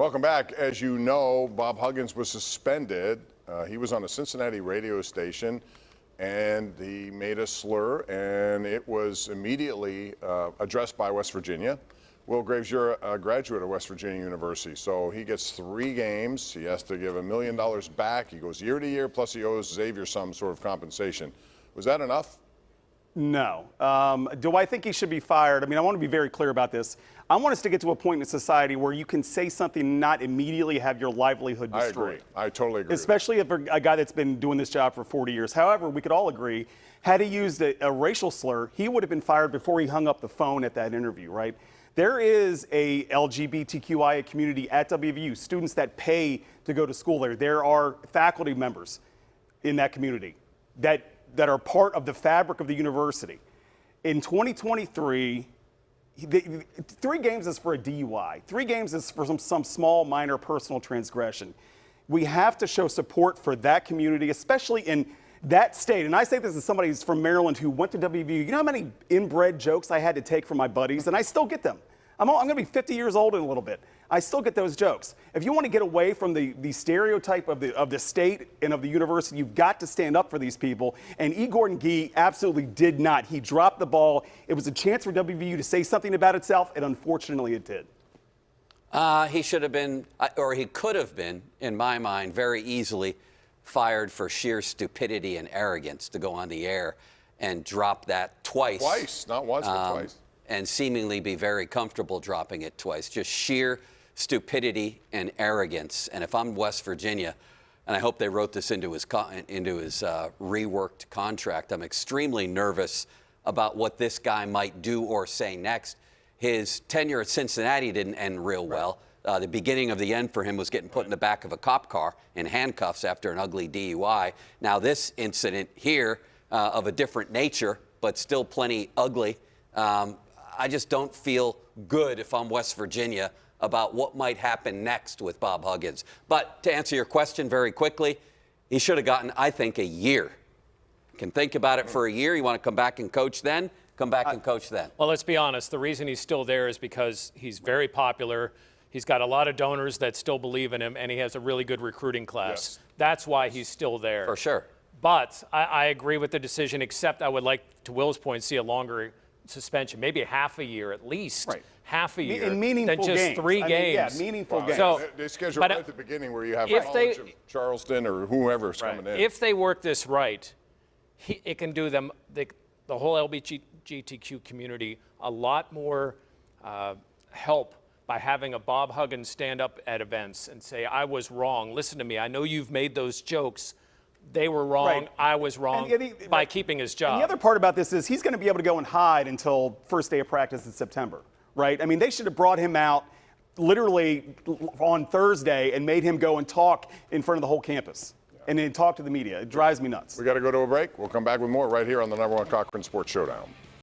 Welcome back. As you know, Bob Huggins was suspended. He was on a Cincinnati radio station, and he made a slur, and it was immediately addressed by West Virginia. Will Graves, you're a graduate of West Virginia University, so he gets 3 games. He has to give $1 million back. He goes year to year, plus he owes Xavier some sort of compensation. Was that enough? No. Do I think he should be fired? I mean, I want to be very clear about this. I want us to get to a point in society where you can say something and not immediately have your livelihood destroyed. I agree. I totally agree. Especially if a guy that's been doing this job for 40 years. However, we could all agree, had he used a racial slur, he would have been fired before he hung up the phone at that interview, right? There is a LGBTQIA community at WVU, students that pay to go to school there. There are faculty members in that community that are part of the fabric of the university. In 2023, 3 games is for a DUI. 3 games is for some small, minor personal transgression. We have to show support for that community, especially in that state. And I say this as somebody who's from Maryland who went to WVU. You know how many inbred jokes I had to take from my buddies? And I still get them. I'm going to be 50 years old in a little bit. I still get those jokes. If you want to get away from the stereotype of the state and of the university, you've got to stand up for these people. And E. Gordon Gee absolutely did not. He dropped the ball. It was a chance for WVU to say something about itself, and unfortunately it did. He should have been, or he could have been, in my mind, very easily fired for sheer stupidity and arrogance to go on the air and drop that twice. Twice, not once, but twice. And seemingly be very comfortable dropping it twice. Just sheer stupidity and arrogance. And if I'm West Virginia, and I hope they wrote this into his reworked contract, I'm extremely nervous about what this guy might do or say next. His tenure at Cincinnati didn't end real well. The beginning of the end for him was getting put in the back of a cop car in handcuffs after an ugly DUI. Now this incident here of a different nature, but still plenty ugly. I just don't feel good if I'm West Virginia about what might happen next with Bob Huggins. But to answer your question very quickly, he should have gotten, I think, a year. Can think about it for a year. You want to come back and coach then? Come back and coach then. Well, let's be honest. The reason he's still there is because he's very popular. He's got a lot of donors that still believe in him, and he has a really good recruiting class. Yes. That's why he's still there. For sure. But I agree with the decision, except I would like, to Will's point, see a longer suspension, maybe half a year at least. Right. Half a year. In meaningful than just games. 3 games. Yeah, meaningful games. So, they schedule right at the beginning where you have College of Charleston or whoever's coming in. If they work this right, it can do them, the whole LGBTQ community, a lot more help by having a Bob Huggins stand up at events and say, I was wrong. Listen to me. I know you've made those jokes. They were wrong. Right. I was wrong by keeping his job. And the other part about this is he's going to be able to go and hide until first day of practice in September, right? I mean, they should have brought him out literally on Thursday and made him go and talk in front of the whole campus and then talk to the media. It drives me nuts. We got to go to a break. We'll come back with more right here on the #1 Cochran Sports Showdown.